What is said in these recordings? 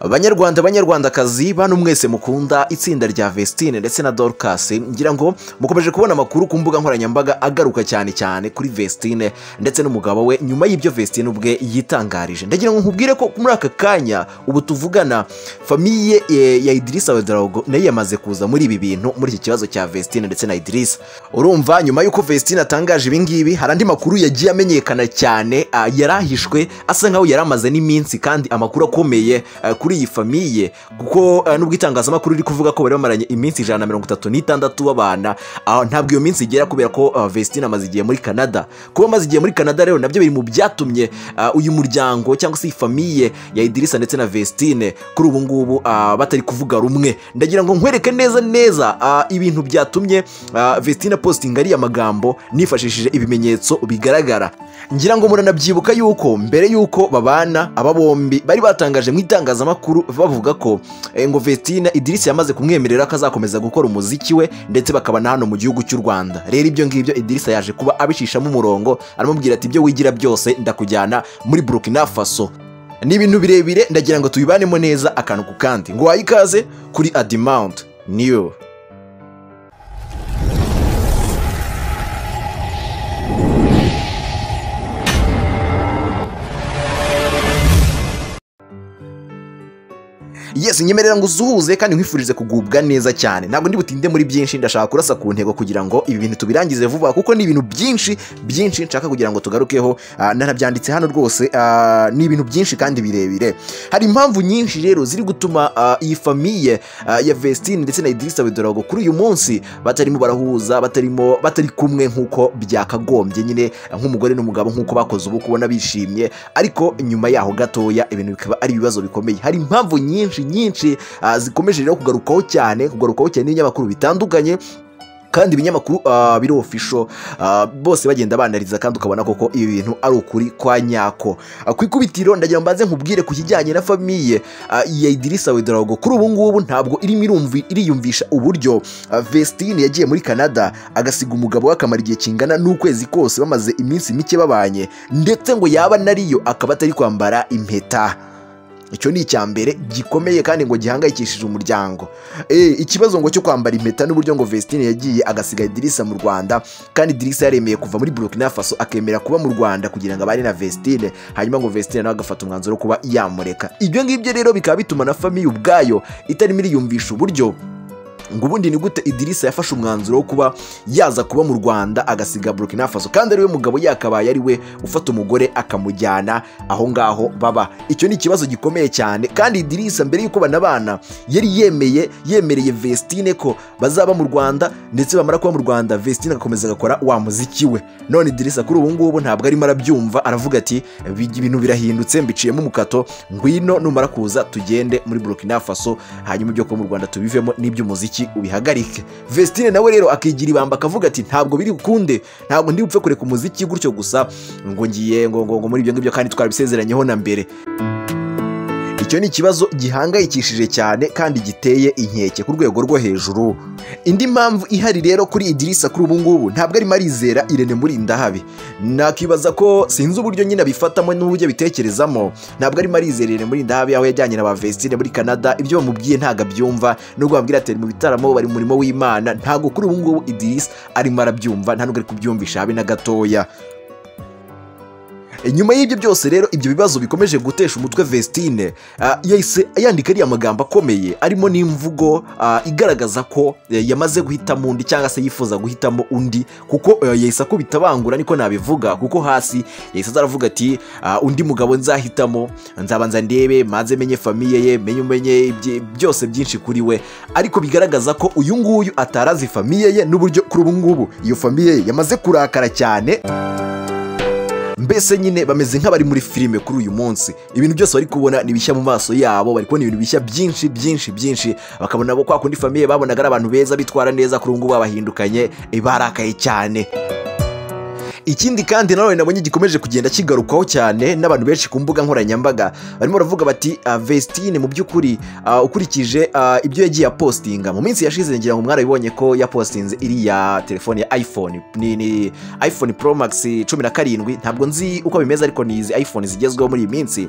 Banyarwandakazi bantu mwese mukunda itsinda rya Vestine ndetse na Dorcas, ngira ngo mukomeje kubona amakuru ku mbuga nkoranyambaga agaruka cyane kuri Vestine ndetse n'umugabo we nyuma y'ibyo Vestine ubwe yitangarije. Ndagira ngo nkubwire ko muri aka kanya ubu tuvugana famiye ya Idrissa Ouedraogo nayo yamaze kuza muri ibi bintu, muri iki kibazo cya Vestine ndetse na Idrissa. Urumva nyuma y'uko Vestine atangaje ibi ngibi hari andi makuru yagiye amenyekana cyane, yarahishwe asa nkaho yaramaze n'iminsi kandi amakuru akomeye kuri iyi famiye, kuko nubwo itangazamakuru riri kuvuga ko bari bamaranye iminsi 136 babana, ntabwo iyo minsi igera kubera ko Vestine amaze igihe muri Canada. Kuba amaze igihe muri Canada rero nabyo biri mu byatumye uyu muryango cyangwa se famiye ya Idrissa ndetse na Vestine kuri ubu ngubu batari kuvuga rumwe. Ndagira ngo nkwereke neza ibintu byatumye Vestine posting ari amagambo nifashishije ibimenyetso bigaragara. Ngira ngo muranabyibuka yuko mbere yuko babana aba bombi bari batangaje mu itangazamakuru bavuga ko ngo Vestine Idrissa yamaze kumwemerera ko azakomeza gukora umuziki we ndetse bakabana hano mu gihugu cy'u Rwanda. Rero ibyo ngibyo Idrissa yaje kuba abishishamo umurongo, aramubwira ati ibyo wigira byose ndakujyana muri Burkina Faso. Ni ibintu birebire, ndagira ngo tubibanemo neza akantu ku kandi. Ngo wayikaze kuri Adimount New. Yes, nyemerera ngo uzuhuze kandi nkwifurize kugubwa neza cyane. Ntabwo ndi butinde muri byinshi, ndashaka kurasa ku ntego kugira ngo ibi bintu tubirangize vuba, kuko ni ibintu byinshi nshaka kugira ngo tugarukeho. Narabyanditse hano rwose, ni ibintu byinshi kandi birebire. Hari impamvu nyinshi rero ziri gutuma iyi famiye ya Vestine ndetse na Idrissa Ouedraogo kuri uyu munsi batarimo barahuza, batari kumwe nkuko byakagombye, nyine nk'umugore n'umugabo nkuko bakoze ubu kubona bishimye, ariko nyuma yaho gatoya ibintu bikaba ari ibibazo bikomeye. Hari impamvu nyinshi zikomeje rero kugarukaho cyane n'ibinyamakuru bitandukanye, kandi ibinyamakuru biri official, bose bagenda banariza kandi ukabona koko ibi bintu ari ukuri kwa nyako. Ku ikubitiro ndagira mbanze nkubwire ku kijyanye na famiye ya Idrissa Ouedraogo kuri ubu ngubu ntabwo iriyumvisha uburyo Vestine yagiye muri Canada agasiga umugabo we akamara igihe kingana n'ukwezi kose bamaze iminsi mike babanye, ndetse ngo yaba nariyo akaba atari kwambara impeta. Icyo ni icyambere gikomeye kandi ngo gihangayikishije umuryango. Ikibazo ngo cyo kwambara impeta n'uburyo ngo Vestine yagiye agasiga Idrissa mu Rwanda, kandi Idrissa yaremeye kuva muri Burkina Faso akemera kuba mu Rwanda kugira ngo abane na Vestine, hanyuma ngo Vestine nawe agafata umwanzuro wo kuba yamureka. Ibyo ngibyo rero bikaba bituma na famiye ubwayo itarimo iriyumvisha uburyo ngo ubundi ni gute Idrissa yafashe umwanzuro wo kuba yaza kuba mu Rwanda agasiga Burkina Faso, kandi ariwe mugabo yakabaye ari we ufata umugore akamujyana aho ngaho baba. Icyo ni ikibazo gikomeye cyane, kandi Idrissa mbere yuko banabana yari yemereye Vestine ko bazaba mu Rwanda, ndetse bamara kuba mu Rwanda Vestine agakomeza agakora wa muziki we. None Idrissa kuri ubu ngubu ntabwo arimo arabyumva, aravuga ati ibintu birahindutse, mbiciyemo umukato, ngwino numara kuza tugende muri Burkina Faso, hanyuma ibyo ko mu Rwanda tubivemo n'iby'umuziki ubihagarike. Vestine nawe rero akigira ibamba akavuga ati ntabwo biri bukunde, ntabwo ndi bupfe kureka umuziki gutyo gusa ngo ngiye ngo muri ibyo ngibyo kandi twarabisezeranyeho na mbere. Icyo ni ikibazo gihangayikishije cyane kandi giteye inkeke ku rwego rwo hejuru. Indi mpamvu ihari rero kuri Idrissa kuri ubu ngubu ntabwo arimo arizera Irene Murindahabi. Nakibaza ko sinzi uburyo nyine abifatamo n'uburyo bitekerezamo, ntabwo arimo arizera Irene Murindahabi aho yajyanye na ba Vestine muri Canada. Ibyo bamubwiye ntabwo abyumva, nubwo bambwira ati mu bitaramo bari mu murimo w'Imana, ntabwo kuri ubu ngubu Idrissa arimo arabyumva, nta nubwo ari kubyumvisha habe na gatoya. Nyuma y'ibyo byose rero ibyo bibazo bikomeje gutesha umutwe Vestine, yahise yandika ariya magambo akomeye arimo n'imvugo igaragaza ko yamaze guhitamo undi cyangwa se yifuza guhitamo undi, kuko yahise akubita bangura niko nabivuga, kuko hasi yahise aravuga ati undi mugabo nzahitamo nzabanza ndebe maze menye famiye ye, menye byose byinshi kuri we, ariko bigaragaza ko uyu nguyu atarazi famiye ye n'uburyo kuri ubu ngubu iyo famiye ye yamaze kurakara cyane. Mbese nyine bameze nk'abari muri filime kuri uyu munsi. Ibintu byose bari kubona ni bishya mu maso yabo, bari kubona ibintu bishya byinshi, bakabona abo kwa kundi famiye babonaga ari abantu beza bitwara neza, kuri ubu ngubu babahindukanye barakaye cyane. Ikindi kandi nanone nabonye gikomeje kugenda kigarukwaho cyane n'abantu benshi ku mbuga nkoranyambaga barimo baravuga bati Vestine mu by'ukuri ukurikije ibyo yagiye apostinga mu minsi yashize, ngira ngo mwarabibonye ko yapostinze iriya telefone ya iPhone, ni iPhone Pro Max 17. Ntabwo nzi uko bimeze ariko ni izi iPhone zigezweho muri iyi minsi.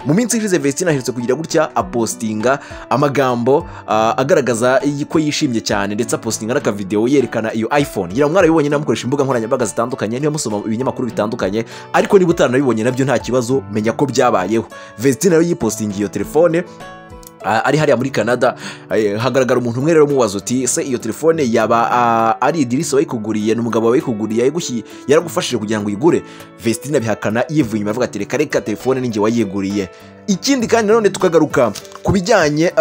Mu minsi ishize Vestine aherutse kugira gutya apostinga amagambo agaragaza ko yishimye cyane, ndetse apostinga n'akavideo yerekana iyo iPhone. Ngira ngo mwarabibonye namukoresha imbuga nkoranyambaga zitandukanye, niyo musoma ibinyamakuru bitandukanye, ariko niba utanabibonye nabyo nta kibazo, menya ko byabayeho. Vestine nayo yipostinga iyo telefone ari hariya muri Canada. Hagaragara umuntu umwe rero mubaza uti se iyo telefone yaba ari Idrissa wayikuguriye, n'umugabo wayikuguriye yaragufashije kugira ngo uyigure? Vestine abihakana yivuye inyuma avuga ati reka telefone ninjye wayiguriye. Ikindi kandi nanone tukagaruka ku bijyanye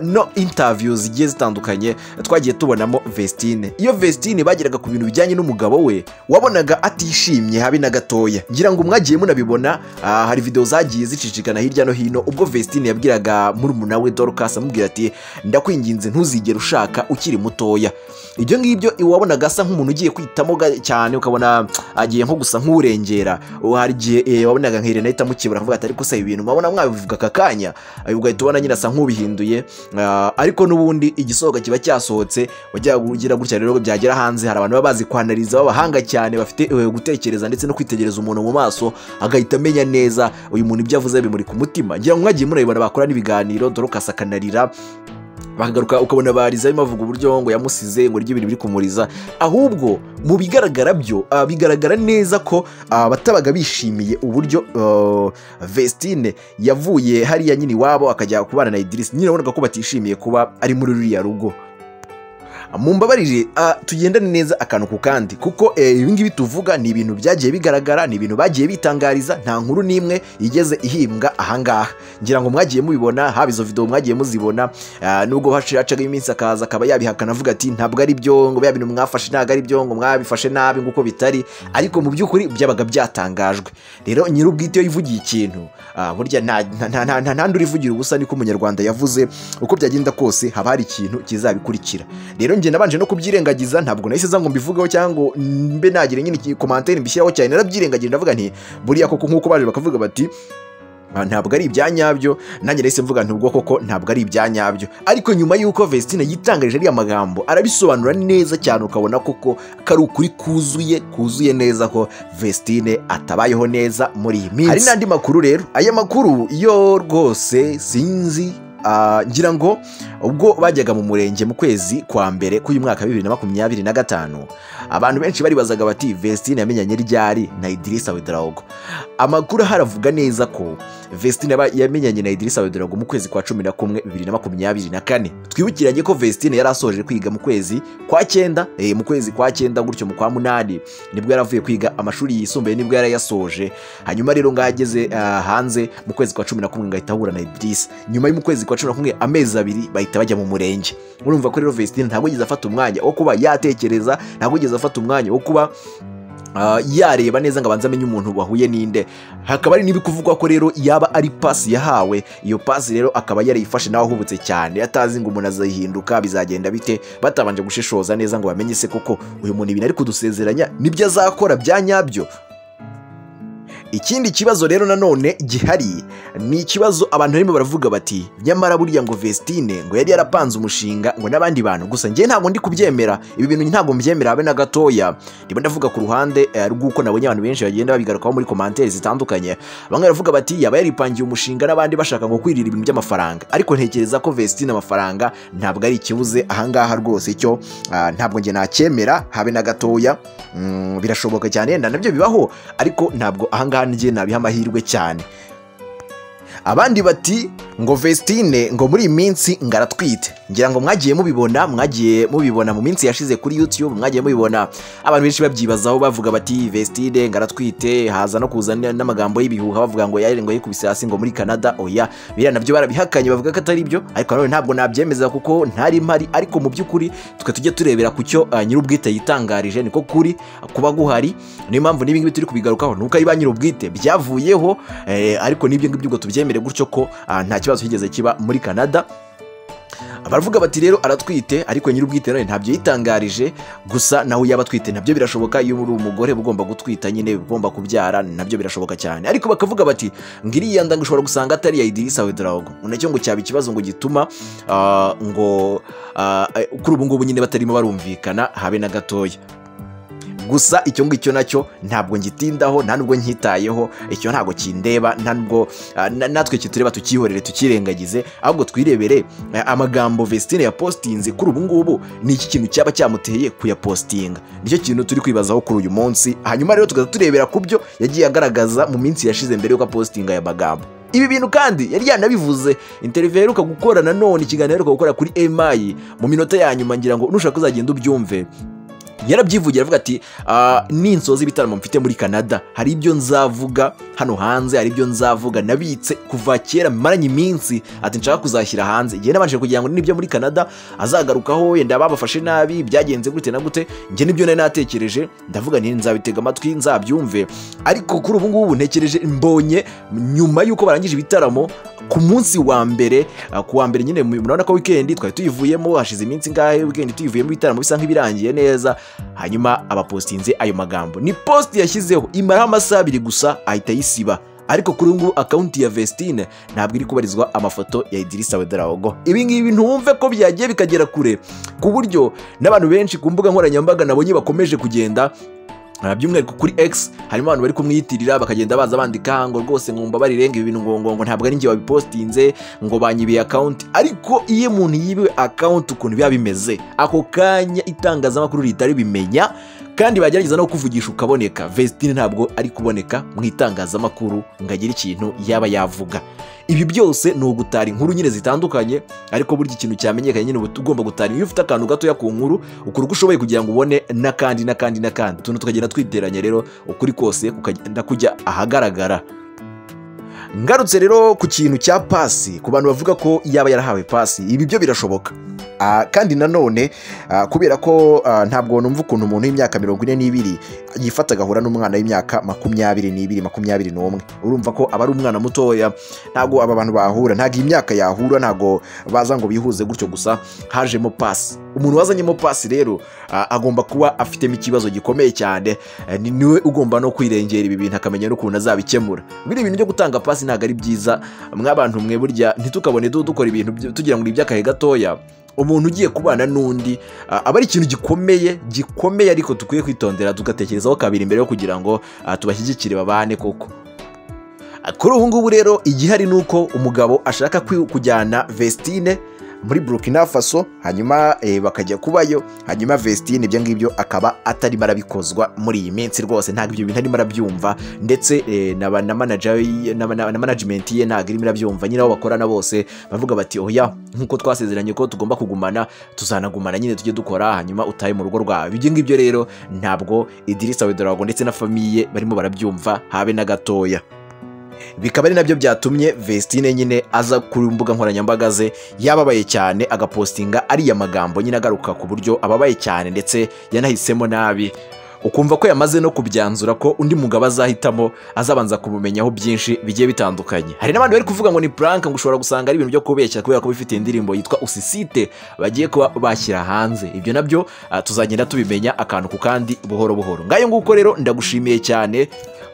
no interviews zigiye zitandukanye twagiye tubonamo Vestine. Iyo Vestine bageraga ku bintu bijyanye n'umugabo we, wabonaga atishimye habe na gatoya. Ngira ngo mwagiye munabibona, hari video zagiye zicicikana hirya no hino ubwo Vestine yabwiraga murumuna we Dorcas amubwira ati ndakwinginze ntuzigere ushaka ukiri mutoya. Ibyo ngibyo wabonaga asa nk'umuntu ugiye kwitamo cyane, ukabona agiye nko gusa nk'urengera. Hari igihe wabonaga nk'Irene ahita mukibura avuga ati ariko se ibintu mwabona mwabivuga kakanya, ugahita ubona nyine asa nk'ubihinduye. Ariko n'ubundi igisohoka kiba cyasohotse, wajya kugira gutya rero byagera hanze. Hari abantu baba bazi kwanaliza, b'abahanga cyane, bafite gutekereza ndetse no kwitegereza umuntu mu maso, agahita amenya neza uyu muntu ibyo avuze bimuri ku mutima. Ngira ngo mwagiye murabibona bakora n'ibiganiro, Dorcas akanarira, bakagaruka ukabona bariza bavuga uburyo ngo yamusize, ngo iryo bintu biri kumuriza. Ahubwo mu bigaragara byo bigaragara neza ko batabaga bishimiye uburyo Vestine yavuye hariya nyine iwabo akajya kubana na Idrissa. Nyine urabona ko batishimiye kuba ari muri ruriya rugo. Mumbabarire tugendane neza akantu ku kandi, kuko ibi ngibi tuvuga ni ibintu byagiye bigaragara, ni ibintu bagiye bitangariza, nta nkuru n'imwe igeze ihimbwa ahangaha. Ngira ngo mwagiye mubibona, haba izo video mwagiye muzibona, nubwo hacaga iminsi akaza akaba yabihakana avuga ati ntabwo ari byo, ngo bya bintu mwafashe ntabwo ari byo, ngo mwabifashe nabi nguko bitari, ariko mu by'ukuri byabaga byatangajwe. Rero nyir'ubwite iyo yivugiye ikintu burya nta nduri ivugira ubusa, niko umunyarwanda yavuze. Uko byagenda kose haba hari ikintu kizabikurikira. Rero njye nabanje no kubyirengagiza, ntabwo nahise za ngo mbivugeho cyangwa mbe nagire nyine commentaire mbishyiraho cyane. Narabyirengagije ndavuga nti buriya koko nkuko baje bakavuga bati ntabwo ari ibyanyabyo, nanjye nahise mvuga nti ubwo koko ntabwo ari ibyanyabyo. Ariko nyuma y'uko Vestine yitangarije ariya magambo, arabisobanura neza cyane, ukabona koko kari ukuri kuzuye neza ko Vestine atabayeho neza muri iyi minsi. Hari n'andi makuru rero, aya makuru yo rwose sinzi. Ngira ngo ubwo bajyaga mu murenge mu kwezi kwa mbere k'uyu mwaka 2025, abantu benshi baribazaga bati Vestine yamenyanye ryari na Idrissa Ouedraogo. Amakuru haravuga neza ko Vestine yamenyanye na Idrissa Ouedraogo mu kwezi kwa 11 2024. Twibukiranye ko Vestine yari asoje kwiga mu kwezi kwa 9, mu kwezi kwa 9 gutyo mu kwa 8 nibwo yaravuye kwiga amashuri yisumbuye, nibwo yari yasoje. Hanyuma rero ngahageze hanze mu kwezi kwa 11 ngahita ahura na Idrissa. Nyuma y'mu kwezi kwa 11 amezi 2 bahita bajya mu murenge. Urumva ko rero Vestine ntabwo yigeze afata umwanya wo kuba yatekereza, ntabwo yigeze afata umwanya wo kuba yareba neza ngo abanze amenye umuntu bahuye ninde. Hakaba ari n'ibikuvugwa ko rero yaba ari pasi yahawe. Iyo pasi rero akaba yarayifashe naho ahubutse cyane, atazi ngo umuntu azahinduka bizagenda bite, batabanje gushishoza neza ngo bamenye se koko uyu muntu ibintu ari kudusezeranya nibyo azakora byanyabyo. Ikindi kibazo rero nanone gihari ni ikibazo abantu barimo baravuga bati nyamara buriya ngo Vestine ngo yari yarapanze umushinga ngo n'abandi bantu. Gusa njye ntabwo ndi kubyemera, ibi bintu ntabwo mbyemera habe na gatoya. Ndimo ndavuga ku ruhande rw'uko nabonye abantu benshi bagenda babigarukaho muri commentaire zitandukanye. Bamwe baravuga bati yaba yaripangiye umushinga, n'abandi bashaka ngo kwirira ibintu by'amafaranga. Ariko ntekereza ko Vestine amafaranga ntabwo ari ikibuze ahangaha rwose. Cyo ntabwo njye nacyemera habe na gatoya. Birashoboka cyane nabyo bibaho, ariko ntabwo ahangaha njye nabiha amahirwe cyane. Abandi bati ngo Vestine ngo muri iminsi ngaratwite. Ngira ngo mwagiye mubibona mu minsi yashize kuri YouTube, mwagiye mubibona abantu benshi babyibazaho bavuga bati Vestine ngaratwite, haza no kuzana n'amagambo y'ibihuha bavuga ngo yarengoye kubise hasi ngo muri Canada. Oya, biriya nabyo barabihakanye bavuga ko atari byo, ariko none ntabwo nabyemeza kuko ntari mpari. Ariko mu by'ukuri tujye turebera ku cyo nyir'ubwite yitangarije, niko kuri kuba guhari. Niyo mpamvu n'ibingibi turi kubigarukaho, nuko ari ba nyir'ubwite byavuyeho. Ariko n'ibyo ngibyo ubwo tubyemere gutyo ko nta kibazo kigeze kiba muri Canada. baravuga bati rero aratwite, ariko nyir'ubwite nawe ntabyo yitangarije, gusa nawe yaba atwite nabyo birashoboka. Iyo uri umugore ugomba gutwita nyine, ugomba kubyara, nabyo birashoboka cyane. Ariko bakavuga bati ngo iriya nda ngo ushobora gusanga atari iya Idrissa Ouedraogo, nacyo ngo cyaba ikibazo ngo gituma ngo kuri ubu ngubu nyine batarimo barumvikana habe na gatoya. Gusa icyo ngicyo nacyo ntabwo ngitindaho, nta nubwo nkitayeho, icyo ntabwo kindeba, ntabwo natwe kitureba tukihorere tukirengagize, ahubwo twirebere amagambo Vestine yapostinze kuri ubu ngubu. Ni iki kintu cyaba cyamuteye kuyapostinga? Nicyo kintu turi kwibazaho kuri uyu munsi. Hanyuma rero tugaza turebera ku byo yagiye agaragaza mu minsi yashize mbere y'uko apostinga aya magambo. Ibi bintu kandi yari yanabivuze interview aheruka gukora, nanone ikiganiro aheruka gukora kuri MI mu minota ya nyuma, ngira ngo nushaka uzagenda ubyumve. Yarabyivugira avuga ati ninsoza ibitaramo mfite muri Canada, hari ibyo nzavuga hano hanze, hari ibyo nzavuga nabitse kuva kera maranye iminsi, ati nshaka kuzashyira hanze. Ngiye nabanje kugira ngo nibyo muri Canada azagarukaho, yenda babafashe nabi, byagenze gute na gute, ngiye nibyo nari natekereje, ndavuga nti nzabitega amatwi nzabyumve. Ariko kuri ubu ngubu ntekereje, mbonye nyuma yuko barangije ibitaramo ku munsi wa mbere, ku wa mbere nyine murabona ko weekend twari tuyivuyemo, hashize iminsi ngahe weekend tuyivuyemo, ibitaramo bisa nk'ibirangiye neza. Hanyuma abapostinze ayo magambo, ni post yashyizeho imara amasaha 2 gusa ahita yisiba. Ariko kuri ubu account ya Vestine ntabwo iri kubarizwa amafoto ya Idrissa Ouedraogo. Ibi ngibi ntumve ko byagiye bikagera kure, ku buryo n'abantu benshi ku mbuga nkoranyambaga nabonye bakomeje kugenda by'umwihariko kuri X, harimo abantu bari kumwiyitirira bakagenda baza bandika ngo rwose ngomba barirenga ibi bintu, ngo ntabwo ari njye wabipostinze, ngo banyibiye account. Ariko iyo umuntu yibiwe account ukuntu biba bimeze, ako kanya itangazamakuru ritari bimenya, kandi bagerageza no kuvugisha ukaboneka. Vestine ntabwo ari kuboneka mu itangazamakuru ngo agire ikintu yaba yavuga. Ibi byose ni ugutara inkuru nyine zitandukanye, ariko burya ikintu cyamenyekanye nyine ugomba gutara. Iyo ufite akantu gatoya ku nkuru, ukuri uko ushoboye kugira ngo ubone n'akandi tuntu tukagenda twiteranya, rero ukuri kose kukagenda kujya ahagaragara. Ngarutse rero ku kintu cya pasi, ku bantu bavuga ko yaba yarahawe pasi, ibi byo birashoboka. Kandi nanone kubera ko ntabwo numva ukuntu umuntu w'imyaka 42 yifata agahura n'umwana w'imyaka 22, 21. Urumva ko aba ari umwana mutoya, ntabwo aba bantu bahura, ntabwo imyaka yahura, ntabwo baza ngo bihuze gutyo gusa hajemo pasi. Umuntu wazanyemo pasi rero agomba kuba afitemo ikibazo gikomeye cyane, niwe ugomba no kwirengera ibi bintu akamenya n'ukuntu azabikemura. Biri bintu byo gutanga pasi ntabwo ari byiza, mw'abantu mwe burya ntitukabone dukora ibintu tugira ngo ni iby'akahe gatoya. Umuntu ugiye kubana n'undi aba ari ikintu gikomeye, ariko tukwiye kwitondera tugatekerezaho kabiri mbere yo kugira ngo tubashyigikire babane koko. Kuri ubu ngubu rero igihari ni uko umugabo ashaka kujyana Vestine muri Burkina Faso, hanyuma bakajya kubayo, hanyuma Vestine ibyo ngibyo akaba atarimo arabikozwa muri iyi minsi rwose. Ntabwo ibyo bintu arimo arabyumva, ndetse na management ye ntabwo irimo irabyumva. Nyine abo bakorana bose bavuga bati oya, nk'uko twasezeranye ko tugomba kugumana, tuzanagumana nyine tujye dukora, hanyuma utahe mu rugo rwawe. Ibyo ngibyo rero ntabwo Idrissa Ouedraogo ndetse na famiye barimo barabyumva habe na gatoya. Bikaba ari nabyo byatumye Vestine nyine aza kuri mbuga nkoranyambaga ze yababaye cyane, agapostinga ariya magambo nyine agaruka ku buryo ababaye cyane, ndetse yanahisemo nabi. Ukumva ko yamaze no kubyanzura ko undi mugabo azahitamo azabanza kumumenyaho byinshi bigiye bitandukanye. Hari n'abandi bari kuvuga ngo ni prank, ngo ushobora gusanga ari ibintu byo kubeshya kubera ko bifite indirimbo yitwa Usisite bagiye kuba bashyira hanze. Ibyo nabyo tuzagenda tubimenya akantu ku kandi buhoro buhoro. Ngayo nguko rero ndagushimiye cyane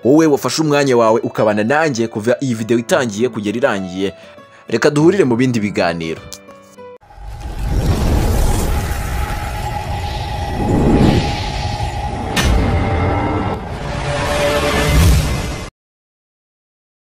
wowe wafashe umwanya wawe ukabana nanjye kuva iyi video itangiye kugera irangiye. Reka duhurire mu bindi biganiro.